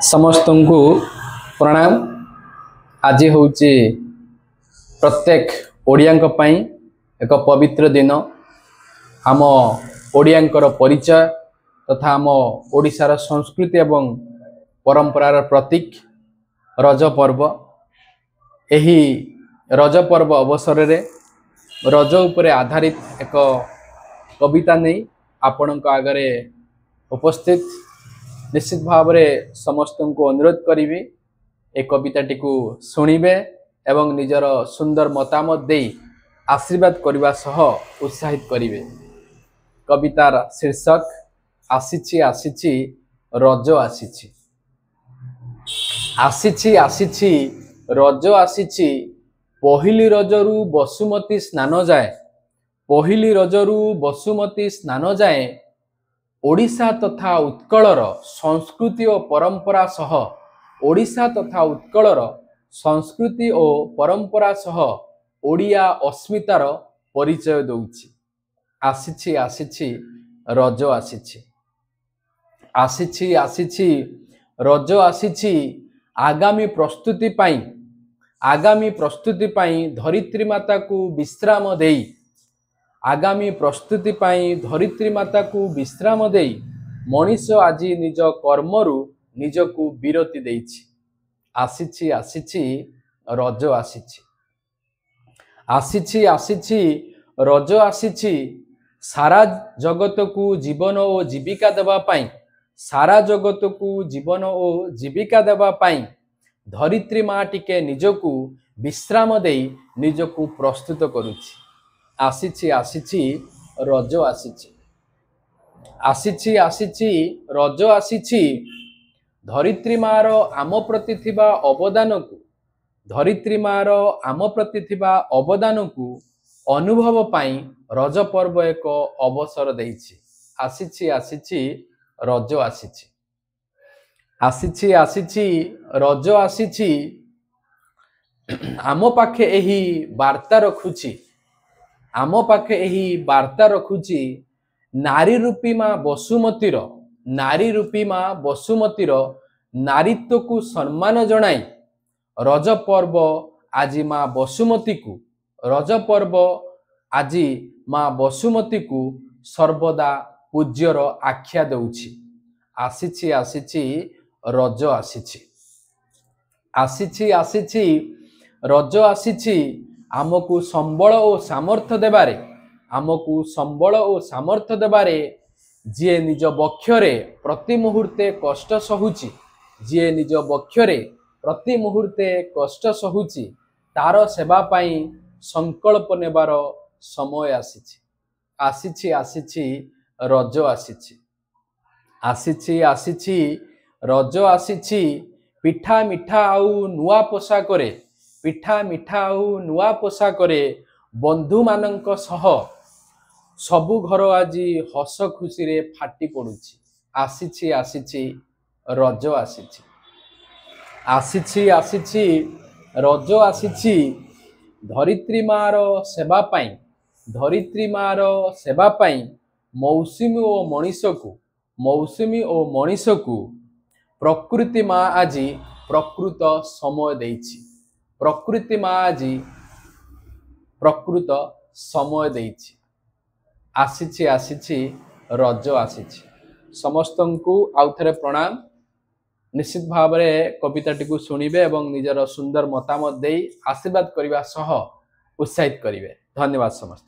समस्त को प्रणाम। आज हूँ प्रत्येक ओडिया एक पवित्र दिन। आम ओडियांकर परिचय तथा आम ओडिशार संस्कृति एवं परंपरार प्रतीक रज पर्व। यही रज पर्व अवसर रे रज उपरे आधारित एक कविता नहीं आपण आगरे उपस्थित। निश्चित भाव में समस्त को अनुरोध करी ए कविताटी को शुणिबे एवं निजर सुंदर मतामत दे आशीर्वाद करने सह उत्साहित करिवे। कवितार शीर्षक आसीछि आसीछि रज आसीछि। आसीछि आसीछि रज आसीछि पहिली रजरू बसुमती स्नान जाए। पहिली रजरू बसुमती स्नान जाए ओडिशा तथा उत्कलर संस्कृति और परंपरा सह ओडिशा तथा उत्कलर संस्कृति और परंपरा सह ओडिया अस्मितार परिचय दउछि। आसीछि आसीछि रज आसीछि। आसीछि आसीछि रज आसीछि आगामी प्रस्तुति पाई धरित्री माता को विश्राम देई। आगामी प्रस्तुति पाई धरित्री माता को विश्राम देई मनीष आज निज कर्मरु निजकु विरति देइछि। आसीछि आसीछि रज आसीछि। आसीछि आसीछि रज आसीछि सारा जगत को जीवन और जीविका देवा पाई। सारा जगत को जीवन और जीविका देवा पाई धरित्री माँ टिके निजकु विश्राम देई निजकु प्रस्तुत करुछि। आसीछि आसीछि रज आसीछि। आसीछि आसीछि रज आसीछि धरित्री मार आम प्रति थिबा अवदान को धरित्री मार आम प्रति थिबा अवदान को अनुभव पाई रज पर्व एक अवसर देइछि। आसीछि आसीछि रज आसीछि। आसीछि आसीछि रज आसीछि आम पाखे एही वार्ता रखुछि। आम पाखे एही वार्ता रखुछि नारी रूपी माँ बसुमतीर नारीत्व को सम्मान जनाई रज पर्व आज माँ बसुमती को रज पर्व आज माँ बसुमती को सर्वदा पूज्यर आख्या दउछि। आसीछि आसीछि रज आसीछि। आसीछि आसीछि रज आसीछि आमको संबल और सामर्थ्य देबारे आमको संबल और सामर्थ्य देबारे जे निज बक्षरे प्रति मुहूर्ते कष्ट सहुची जे निज बक्षरे प्रति मुहूर्ते कष्ट सहुची तार सेवा पाई संकल्प नेबार समय आसीछि। आसीछि आसीछि रज आसीछि। आसीछि आसीछि रज आसीछि पिठा मिठा आउ नुआ पोशाकरे पिठा मिठा आउ नुआ पोशाकरे बंधु मानक सह सबु घर आज हस खुशी रे फाटी पड़ुछि। आसीछि आसीछि रज आसीछि। आसीछि आसीछि रज आसीछि धरित्री मार सेवा पाई मौसुमी और मनीष को प्रकृति माँ आज प्रकृत समय देइछि। प्रकृति माँ आज प्रकृत समय देइछि। आसीछि आसीछि रज आसीछि। समस्त को आउ थरे प्रणाम। निश्चित भाव में कविताटी को शुणिबे एवं निजर सुंदर मतामत दे आशीर्वाद करने सह उत्साहित करिवे। धन्यवाद समस्त।